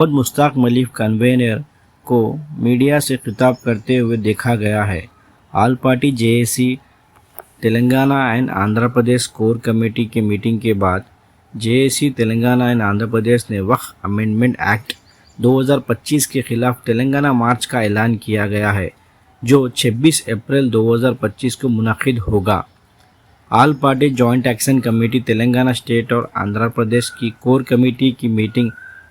खुद मुश्ताक मलिक कन्वेनर को मीडिया से खिताब करते हुए देखा गया है। All party JAC Telangana and Andhra Pradesh core committee की मीटिंग के बाद जेएसी तेलंगाना एंड आंध्र प्रदेश ने वक्फ अमेंडमेंट एक्ट 2025 के खिलाफ तेलंगाना मार्च का ऐलान किया गया है, जो 26 अप्रैल 2025 को मुनक़िद होगा। All party joint action committee Telangana state और आंध्र प्रदेश की कोर कमेटी की मीटिंग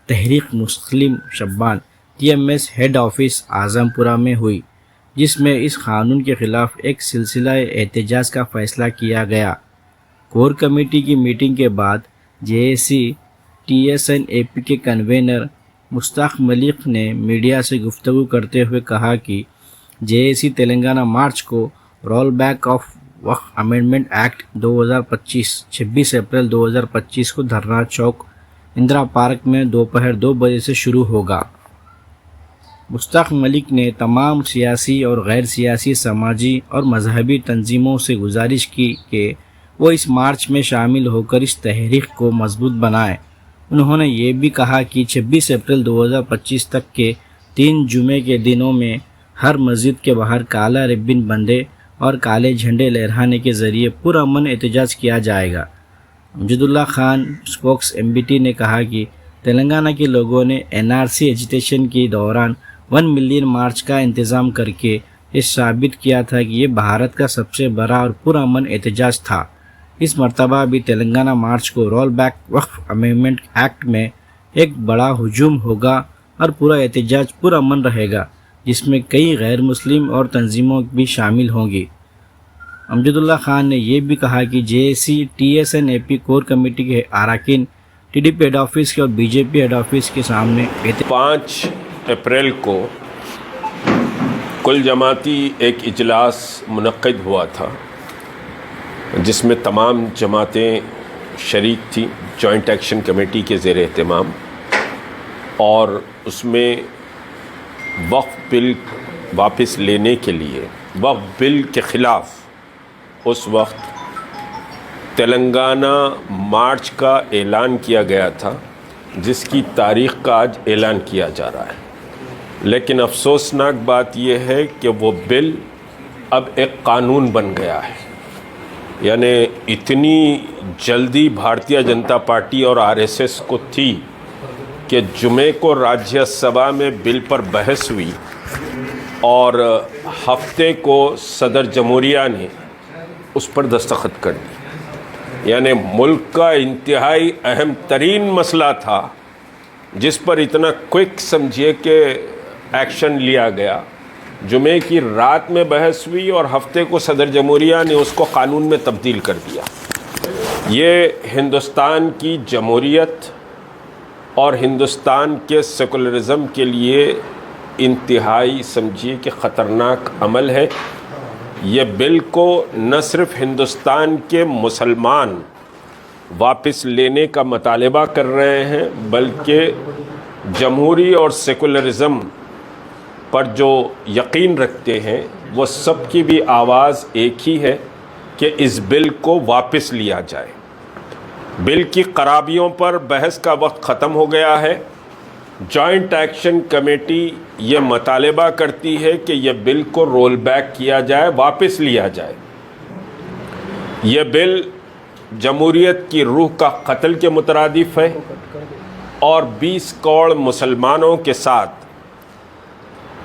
तहरीक मुस्लिम शब्बान टीएमएस हेड ऑफिस आजमपुरा में हुई, जिसमें इस कानून के खिलाफ एक सिलसिला एहतजाज का फैसला किया गया। कोर कमेटी की मीटिंग के बाद जेएसी टीएसएनएपी के कन्वेनर मुश्ताक मलिक ने मीडिया से गुफ्तगू करते हुए कहा कि जेएसी तेलंगाना मार्च को roll back of Waqf amendment act 2025 26 अप्रैल 2025 को धरना चौक इंदिरा पार्क में दोपहर 2 बजे से शुरू होगा। मुश्ताक मलिक ने तमाम सियासी और गैर सियासी समाजी और मजहबी तंजीमों से गुजारिश की कि वो इस मार्च में शामिल होकर इस तहरीक को मजबूत बनाएं। उन्होंने ये भी कहा कि 26 अप्रैल 2025 तक के 3 जुमे के दिनों में हर मस्जिद के बाहर काला रिब्बिन बंधे और काले झंडे लहराने के ज़रिए पुरअमन एहतजाज किया जाएगा। अमजदुल्ला खान स्पोक्स एमबीटी ने कहा कि तेलंगाना के लोगों ने एनआरसी एजिटेशन के दौरान 1 मिलियन मार्च का इंतज़ाम करके ये साबित किया था कि ये भारत का सबसे बड़ा और पुरअमन एहतजाज था। इस मरतबा भी तेलंगाना मार्च को रोल बैक वक्फ अमेंडमेंट एक्ट में एक बड़ा हुजूम होगा और पूरा एहतजाज पुरअमन रहेगा, जिसमें कई गैर मुस्लिम और तंजीमों भी शामिल होंगी। अमजदुल्ला खान ने यह भी कहा कि जेएसी टीएसएनएपी कोर कमेटी के अरकान टीडीपी हेड ऑफिस के और बीजेपी हेड ऑफिस के सामने 5 अप्रैल को कुल जमाती एक इजलास मुनक़्क़िद हुआ था, जिसमें तमाम जमातें शरीक थी जॉइंट एक्शन कमेटी के ज़ेर एहतमाम, और उसमें वक्फ बिल वापस लेने के लिए वक्फ बिल के ख़िलाफ़ उस वक्त तेलंगाना मार्च का ऐलान किया गया था, जिसकी तारीख़ का आज ऐलान किया जा रहा है। लेकिन अफसोसनाक बात यह है कि वो बिल अब एक कानून बन गया है। यानी इतनी जल्दी भारतीय जनता पार्टी और आरएसएस को थी कि जुमे को राज्यसभा में बिल पर बहस हुई और हफ्ते को सदर जमहूरिया ने उस पर दस्तखत कर दी। यानी मुल्क का इंतहाई अहम तरीन मसला था, जिस पर इतना क्विक समझिए कि एक्शन लिया गया। जुमे की रात में बहस हुई और हफ्ते को सदर जमहूरिया ने उसको कानून में तब्दील कर दिया। ये हिंदुस्तान की जमहूरियत और हिंदुस्तान के सेकुलरिज़म के लिए इंतहाई समझिए कि ख़तरनाक अमल है। ये बिल को न सिर्फ हिंदुस्तान के मुसलमान वापस लेने का मुतालबा कर रहे हैं, बल्कि जमहूरी और सेकुलरिज़म पर जो यकीन रखते हैं वो सब की भी आवाज़ एक ही है कि इस बिल को वापस लिया जाए। बिल की खराबियों पर बहस का वक्त ख़त्म हो गया है। जॉइंट एक्शन कमेटी ये मुतालबा करती है कि यह बिल को रोल बैक किया जाए, वापस लिया जाए। यह बिल जमहूरियत की रूह का कत्ल के मुतरादिफ है और 20 करोड़ मुसलमानों के साथ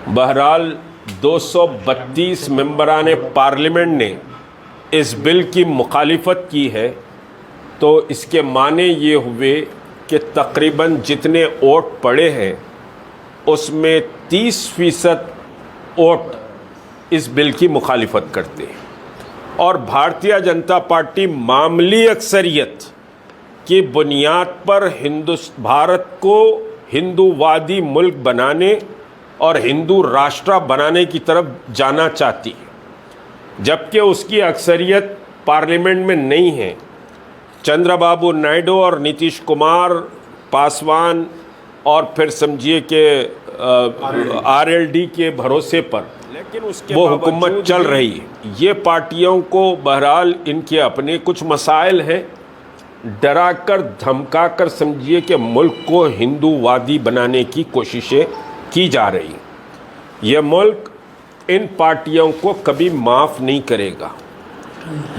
बहरहाल 232 मेंबरान पार्लियामेंट ने इस बिल की मुखालिफत की है। तो इसके माने ये हुए कि तकरीबन जितने वोट पड़े हैं उसमें 30% वोट इस बिल की मुखालिफत करते हैं और भारतीय जनता पार्टी मामूली अक्सरियत की बुनियाद पर भारत को हिंदूवादी मुल्क बनाने और हिंदू राष्ट्र बनाने की तरफ जाना चाहती है, जबकि उसकी अक्सरियत पार्लियामेंट में नहीं है। चंद्रबाबू नायडू और नीतीश कुमार, पासवान और फिर समझिए कि आरएलडी के भरोसे पर लेकिन उसके वो हुकूमत चल रही है। ये पार्टियों को बहरहाल इनके अपने कुछ मसाइल हैं डराकर धमकाकर समझिए कि मुल्क को हिंदूवादी बनाने की कोशिशें की जा रही। यह मुल्क इन पार्टियों को कभी माफ़ नहीं करेगा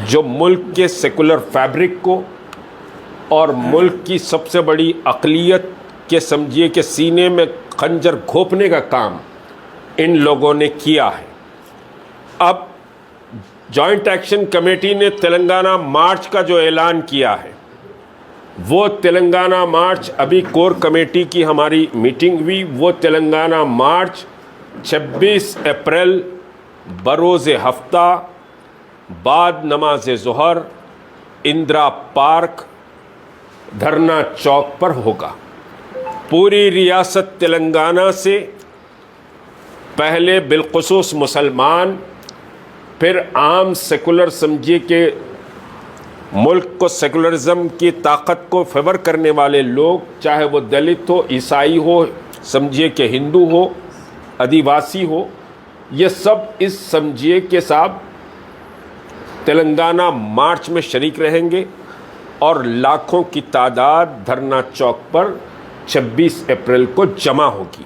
जो मुल्क के सेकुलर फैब्रिक को और मुल्क की सबसे बड़ी अक़लियत के समझिए कि सीने में खंजर घोंपने का काम इन लोगों ने किया है। अब जॉइंट एक्शन कमेटी ने तेलंगाना मार्च का जो ऐलान किया है, वो तेलंगाना मार्च, अभी कोर कमेटी की हमारी मीटिंग हुई, वो तेलंगाना मार्च 26 अप्रैल बरोज़ हफ्ता बाद नमाज ज़ोहर इंदिरा पार्क धरना चौक पर होगा। पूरी रियासत तेलंगाना से पहले बिलखुसूस मुसलमान, फिर आम सेकुलर समझिए कि मुल्क को सेकुलरिज्म की ताकत को फेवर करने वाले लोग, चाहे वो दलित हो, ईसाई हो, समझिए कि हिंदू हो, आदिवासी हो, ये सब इस समझिए के साथ तेलंगाना मार्च में शरीक रहेंगे और लाखों की तादाद धरना चौक पर 26 अप्रैल को जमा होगी।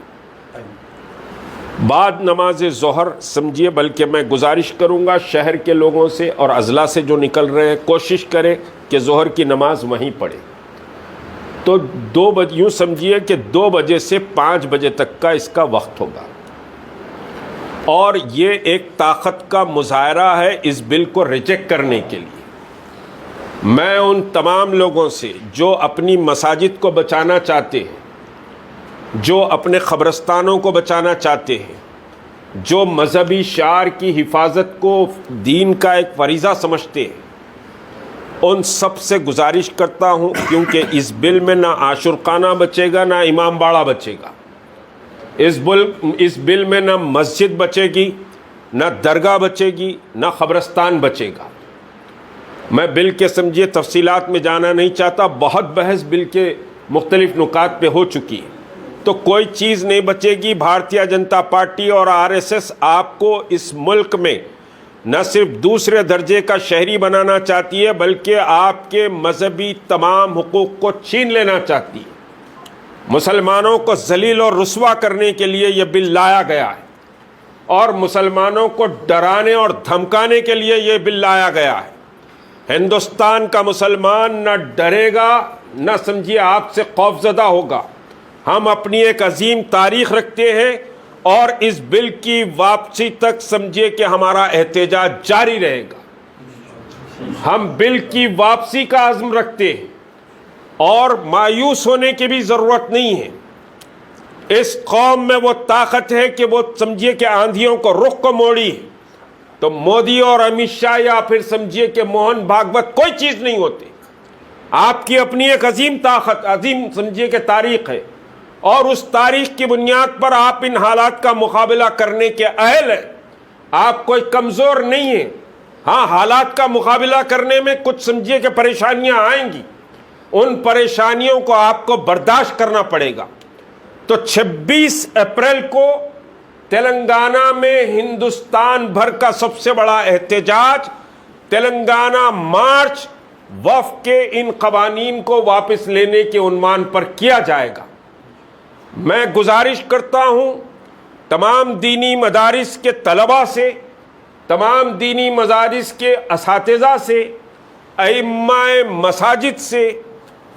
बाद नमाज ज़ोहर समझिए, बल्कि मैं गुजारिश करूंगा शहर के लोगों से और अज़ला से जो निकल रहे हैं, कोशिश करें कि ज़ोहर की नमाज वहीं पढ़े। तो 2 बजे, यूँ समझिए कि 2 बजे से 5 बजे तक का इसका वक्त होगा और ये एक ताकत का मुजाहरा है इस बिल को रिजेक्ट करने के लिए। मैं उन तमाम लोगों से जो अपनी मसाजिद को बचाना चाहते हैं, जो अपने क़ब्रस्तानों को बचाना चाहते हैं, जो मजहबी शार की हिफाजत को दीन का एक फरीज़ा समझते हैं, उन सब से गुजारिश करता हूँ, क्योंकि इस बिल में ना आशुरखाना बचेगा ना इमाम बाड़ा बचेगा। इस बिल में ना मस्जिद बचेगी, ना दरगाह बचेगी, ना क़ब्रस्तान बचेगा। मैं बिल के समझिए तफसीलात में जाना नहीं चाहता, बहुत बहस बिल के मुख्तलिफ नुकात पे हो चुकी है, तो कोई चीज़ नहीं बचेगी। भारतीय जनता पार्टी और आरएसएस आपको इस मुल्क में न सिर्फ दूसरे दर्जे का शहरी बनाना चाहती है, बल्कि आपके मजहबी तमाम हुकूक को छीन लेना चाहती है। मुसलमानों को जलील और रुस्वा करने के लिए यह बिल लाया गया है और मुसलमानों को डराने और धमकाने के लिए यह बिल लाया गया है। हिंदुस्तान का मुसलमान न डरेगा, न समझिए आपसे खौफजदा होगा। हम अपनी एक अजीम तारीख रखते हैं और इस बिल की वापसी तक समझिए कि हमारा एहतजाज जारी रहेगा। हम बिल की वापसी का अज़्म रखते हैं और मायूस होने की भी ज़रूरत नहीं है। इस कौम में वो ताकत है कि वो समझिए कि आंधियों को रुख को मोड़ी है, तो मोदी और अमित शाह या फिर समझिए कि मोहन भागवत कोई चीज़ नहीं होती। आपकी अपनी एक अजीम ताकत, अजीम समझिए कि तारीख है और उस तारीख की बुनियाद पर आप इन हालात का मुकाबला करने के अहल हैं। आप कोई कमज़ोर नहीं है। हाँ, हालात का मुकाबला करने में कुछ समझिए कि परेशानियां आएंगी, उन परेशानियों को आपको बर्दाश्त करना पड़ेगा। तो 26 अप्रैल को तेलंगाना में हिंदुस्तान भर का सबसे बड़ा एहतजाज, तेलंगाना मार्च, वफ़ के इन कवानीन को वापस लेने के उन्वान पर किया जाएगा। मैं गुजारिश करता हूँ तमाम दीनी मदारिस के तलबा से, तमाम दीनी मदारिस के असातिज़ा से, अइम्माए मसाजिद से,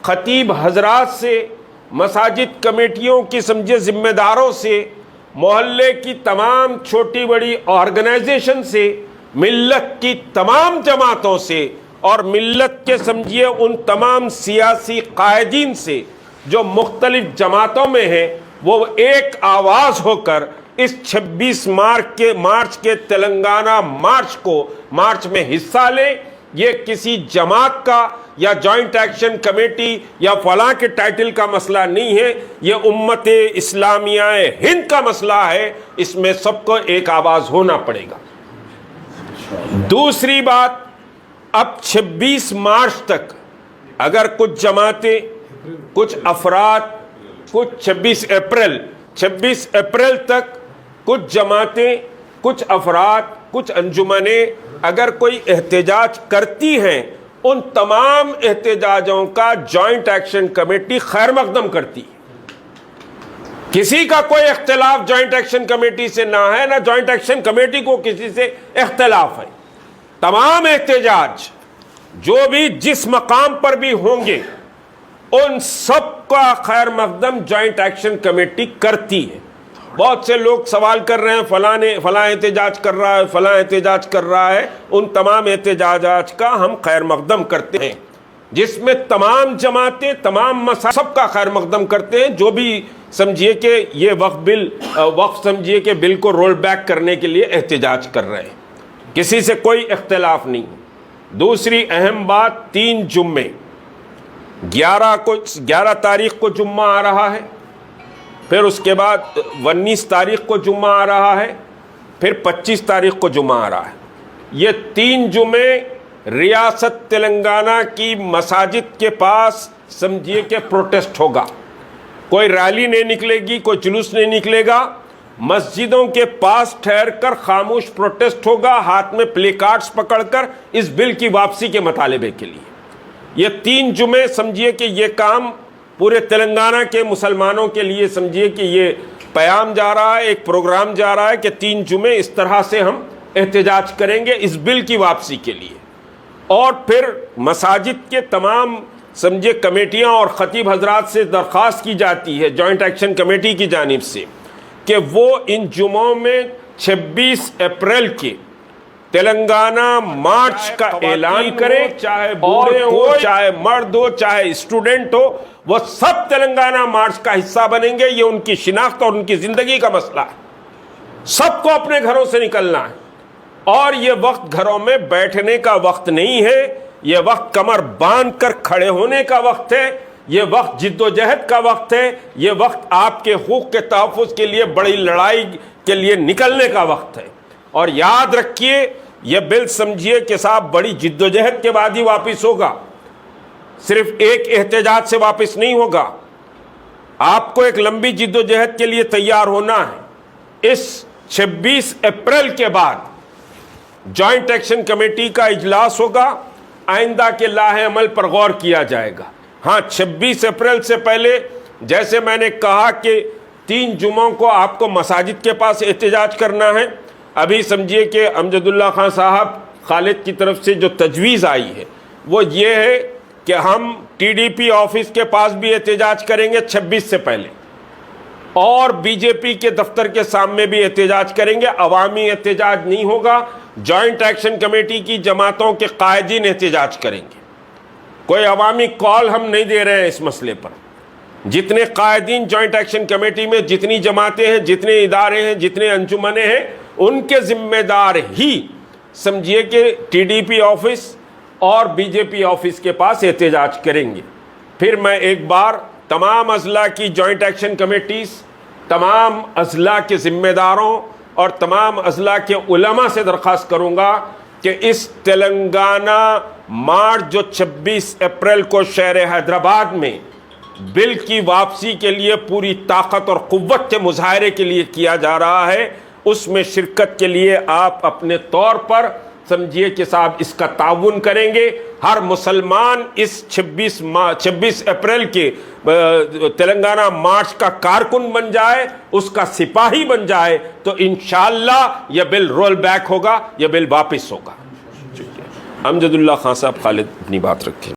ख़तीब हजरात से, मसाजिद कमेटियों की समझे ज़िम्मेदारों से, मोहल्ले की तमाम छोटी बड़ी ऑर्गेनाइजेशन से, मिल्लत की तमाम जमातों से और मिल्लत के समझिए उन तमाम सियासी कायदीन से जो मुख्तलिफ जमातों में हैं, वो एक आवाज़ होकर इस 26 मार्च के तेलंगाना मार्च में हिस्सा लें। ये किसी जमात का या जॉइंट एक्शन कमेटी या फलां के टाइटल का मसला नहीं है, ये उम्मत इस्लामिया हिंद का मसला है। इसमें सबको एक आवाज़ होना पड़ेगा। दूसरी बात, अब 26 मार्च तक अगर कुछ जमातें, कुछ अफराद, कुछ 26 अप्रैल तक कुछ जमातें, कुछ अफराद, कुछ अंजुमनें अगर कोई एहतजाज करती हैं उन तमाम एहतजाजों का जॉइंट एक्शन कमेटी खैर मकदम करती है। किसी का कोई इख्तिलाफ जॉइंट एक्शन कमेटी से ना है, ना जॉइंट एक्शन कमेटी को किसी से इख्तिलाफ है। तमाम एहतजाज जो भी जिस मकाम पर भी होंगे उन सब का खैर मकदम जॉइंट एक्शन कमेटी करती है। बहुत से लोग सवाल कर रहे हैं फलां एहतजाज कर रहा है, फलां एहतजाज कर रहा है। उन तमाम एहतजाजात का हम खैर मकदम करते हैं, जिसमें तमाम जमातें, तमाम मसाइल सबका खैर मकदम करते हैं। जो भी समझिए कि ये वक्फ समझिए कि बिल को रोल बैक करने के लिए एहतजाज कर रहे हैं, किसी से कोई इख्तिलाफ नहीं। दूसरी अहम बात, 3 जुम्मे, 11 तारीख को जुम्मा आ रहा है, फिर उसके बाद 19 तारीख को जुम्मा आ रहा है, फिर 25 तारीख को जुम्मा आ रहा है। ये 3 जुम्मे रियासत तेलंगाना की मसाजिद के पास समझिए कि प्रोटेस्ट होगा। कोई रैली नहीं निकलेगी, कोई जुलूस नहीं निकलेगा, मस्जिदों के पास ठहरकर खामोश प्रोटेस्ट होगा, हाथ में प्ले कार्ड्स पकड़कर इस बिल की वापसी के मुतालबे के लिए। ये 3 जुमे समझिए कि ये काम पूरे तेलंगाना के मुसलमानों के लिए समझिए कि ये पैगाम जा रहा है, एक प्रोग्राम जा रहा है कि 3 जुमे इस तरह से हम एहतजाज करेंगे इस बिल की वापसी के लिए। और फिर मसाजिद के तमाम समझिए कमेटियां और खतीब हजरात से दरख्वास्त की जाती है जॉइंट एक्शन कमेटी की जानिब से कि वो इन जुमों में 26 अप्रैल के तेलंगाना मार्च का ऐलान करें, चाहे बूढ़े हो, चाहे मर्द हो, चाहे स्टूडेंट हो, वो सब तेलंगाना मार्च का हिस्सा बनेंगे। ये उनकी शिनाख्त और उनकी जिंदगी का मसला है। सबको अपने घरों से निकलना है और ये वक्त घरों में बैठने का वक्त नहीं है, ये वक्त कमर बांध कर खड़े होने का वक्त है, ये वक्त जिद्दोजहद का वक्त है, ये वक्त आपके हुकूक के तहफ़्फ़ुज़ के लिए बड़ी लड़ाई के लिए निकलने का वक्त है। और याद रखिए, यह बिल समझिए कि साहब बड़ी जिद्दोजहद के बाद ही वापस होगा, सिर्फ एक एहतजाज से वापस नहीं होगा। आपको एक लंबी जिद्दोजहद के लिए तैयार होना है। इस 26 अप्रैल के बाद जॉइंट एक्शन कमेटी का इजलास होगा, आइंदा के लाहे अमल पर गौर किया जाएगा। हाँ, 26 अप्रैल से पहले जैसे मैंने कहा कि 3 जुमों को आपको मसाजिद के पास एहतजाज करना है। अभी समझिए कि अमजदुल्ला खान साहब खालिद की तरफ से जो तजवीज़ आई है वो ये है कि हम TDP ऑफिस के पास भी एहतजाज करेंगे 26 से पहले, और बीजेपी के दफ्तर के सामने भी एहतजाज करेंगे। अवामी एहतजाज नहीं होगा, जॉइंट एक्शन कमेटी की जमातों के कायदीन एहतजाज करेंगे। कोई अवामी कॉल हम नहीं दे रहे हैं इस मसले पर। जितने कायदीन जॉइंट एक्शन कमेटी में, जितनी जमातें हैं, जितने इदारे हैं, जितने अंजुमने हैं, उनके जिम्मेदार ही समझिए कि TDP ऑफिस और बीजेपी ऑफिस के पास एहतजाज करेंगे। फिर मैं एक बार तमाम अजला की जॉइंट एक्शन कमेटीज़, तमाम अजला के ज़िम्मेदारों और तमाम अजला के उलमा से दरख्वास्त करूँगा कि इस तेलंगाना मार्च जो 26 अप्रैल को शहर हैदराबाद में बिल की वापसी के लिए पूरी ताकत और क़ुव्वत के मुजाहरे के लिए किया जा रहा है, उसमें शिरकत के लिए आप अपने तौर पर समझिए कि साहब इसका ताउन करेंगे। हर मुसलमान इस 26 अप्रैल के तेलंगाना मार्च का कारकुन बन जाए, उसका सिपाही बन जाए, तो इंशाअल्लाह यह बिल रोल बैक होगा, यह बिल वापस होगा। अमजदुल्ला खान साहब खालिद अपनी बात रखें।